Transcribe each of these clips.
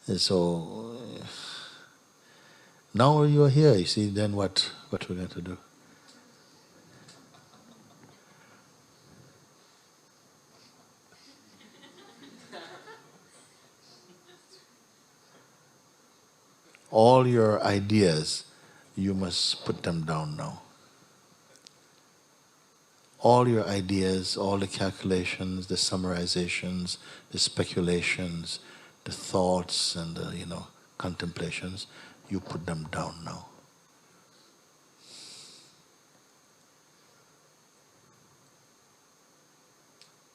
And so now you're here, you see, then what we're going to do? All your ideas, you must put them down now. All your ideas, all the calculations, the summarizations, the speculations, the thoughts and the, contemplations, you put them down now.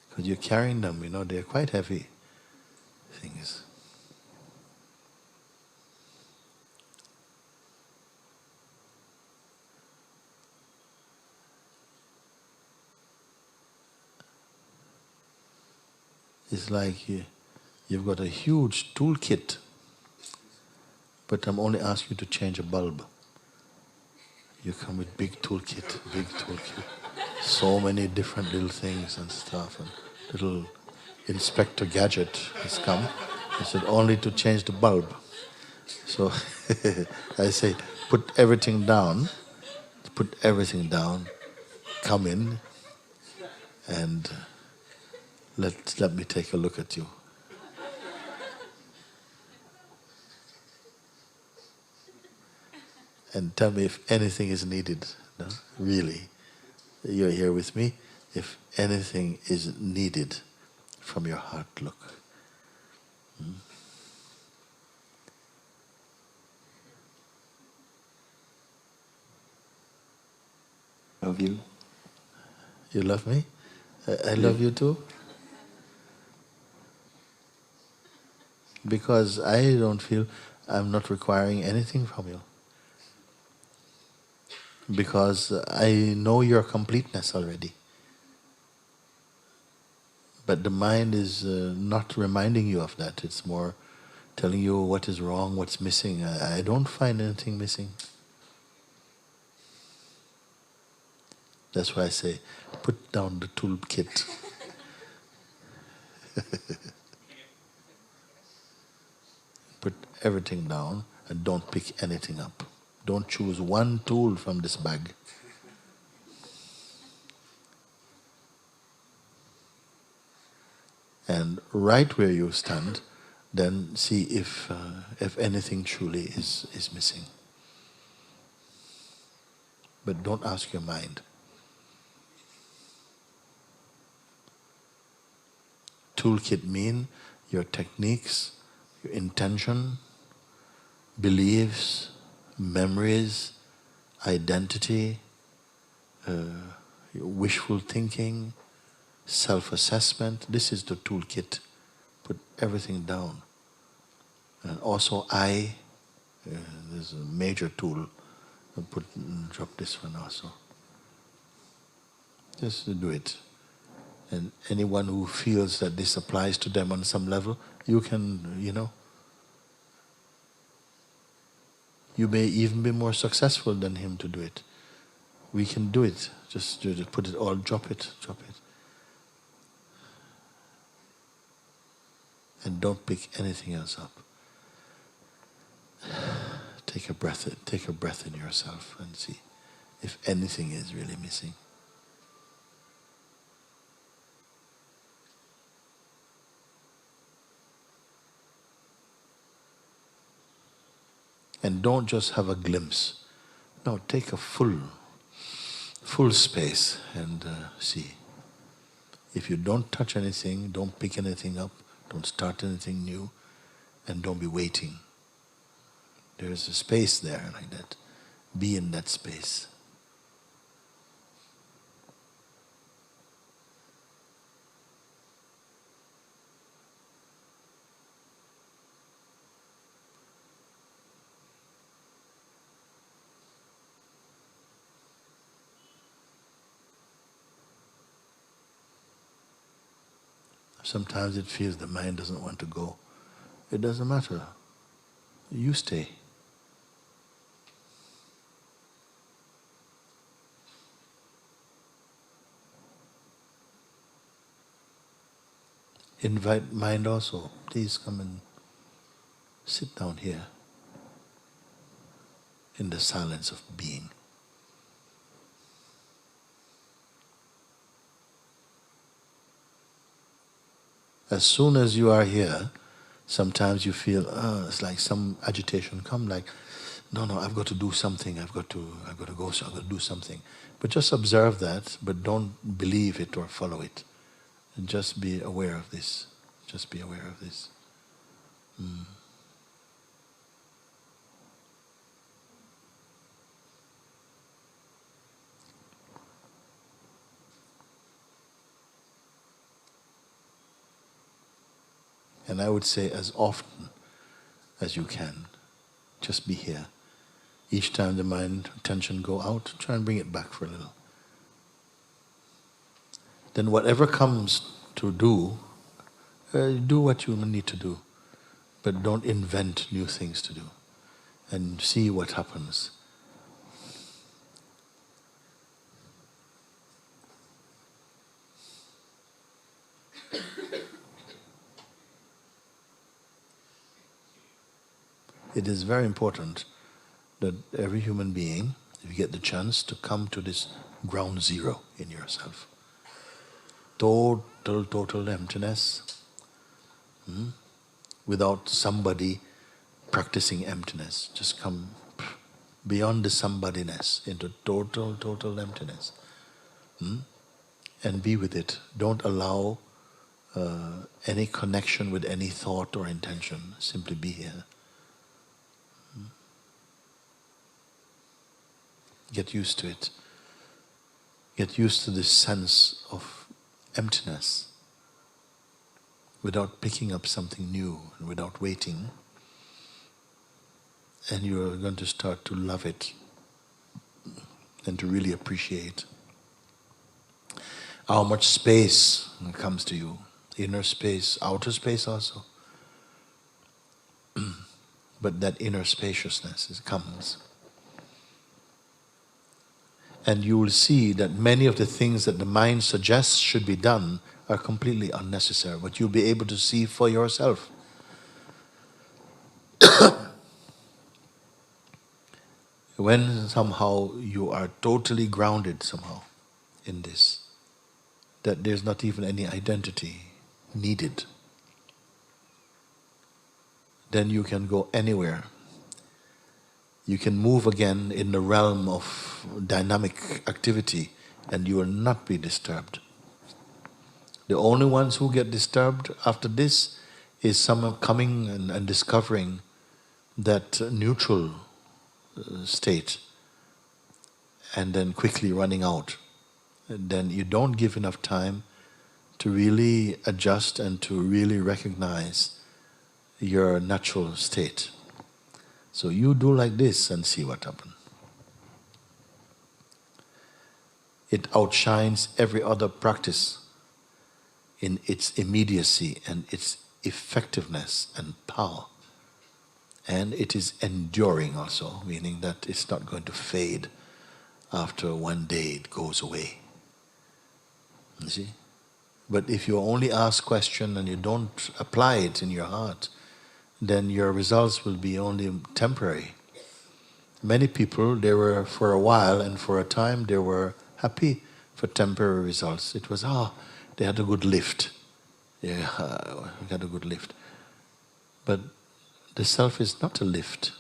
Because you're carrying them, they're quite heavy things. It's like you've got a huge toolkit, but I'm only asking you to change a bulb. You come with big toolkit, big toolkit. So many different little things and stuff, and little Inspector Gadget has come. I said, only to change the bulb. So I say, put everything down, come in, and let me take a look at you. And tell me if anything is needed. No? Really. You're here with me. If anything is needed from your heart, look. Love you. You love me? I love you too. Because I don't feel I'm not requiring anything from you. Because I know your completeness already. But the mind is not reminding you of that. It's more telling you what is wrong, what's missing. I don't find anything missing. That's why I say, put down the toolkit. Put everything down and don't pick anything up. Don't choose one tool from this bag. And right where you stand, then see if anything truly is missing. But don't ask your mind. Toolkit mean your techniques, your intention, beliefs, memories, identity, your wishful thinking, self-assessment. This is the toolkit. Put everything down. And also there's a major tool. Drop this one also. Just do it. And anyone who feels that this applies to them on some level, you can, you may even be more successful than him to do it. We can do it. Just put it all, drop it. And don't pick anything else up. Take a breath in yourself and see if anything is really missing. And don't just have a glimpse. No, take a full space and see. If you don't touch anything, don't pick anything up, don't start anything new, and don't be waiting. There's a space there like that. Be in that space. Sometimes it feels the mind doesn't want to go. It doesn't matter. You stay. Invite mind also. Please come and Sit down here in the silence of being. As soon as you are here, sometimes you feel, it's like some agitation come, like, no, I've got to do something, I've got to go, so I've got to do something. But just observe that, but don't believe it or follow it. And just be aware of this. Just be aware of this. And I would say as often as you can, just be here. Each time the mind attention go out, try and bring it back for a little. Then whatever comes to do what you need to do. But don't invent new things to do. And see what happens. It is very important that every human being, if you get the chance, to come to this ground zero in yourself. Total emptiness. Without somebody practicing emptiness. Just come beyond the somebodyness into total emptiness. And be with it. Don't allow any connection with any thought or intention. Simply be here. Get used to it. Get used to this sense of emptiness without picking up something new and without waiting. And you're going to start to love it and to really appreciate how much space comes to you. Inner space, outer space also. But that inner spaciousness comes. And you will see that many of the things that the mind suggests should be done are completely unnecessary. But you'll be able to see for yourself. When somehow you are totally grounded somehow in this, that there's not even any identity needed, then you can go anywhere. You can move again in the realm of dynamic activity and you will not be disturbed. The only ones who get disturbed after this is someone coming and discovering that neutral state and then quickly running out. And then you don't give enough time to really adjust and to really recognize your natural state. So you do like this and see what happens. It outshines every other practice in its immediacy and its effectiveness and power. And it is enduring also, meaning that it's not going to fade after one day it goes away. You see? But if you only ask question and you don't apply it in your heart, then your results will be only temporary. Many people, they were for a while and for a time, they were happy for temporary results. It was, they had a good lift. Yeah, we got a good lift. But the self is not a lift.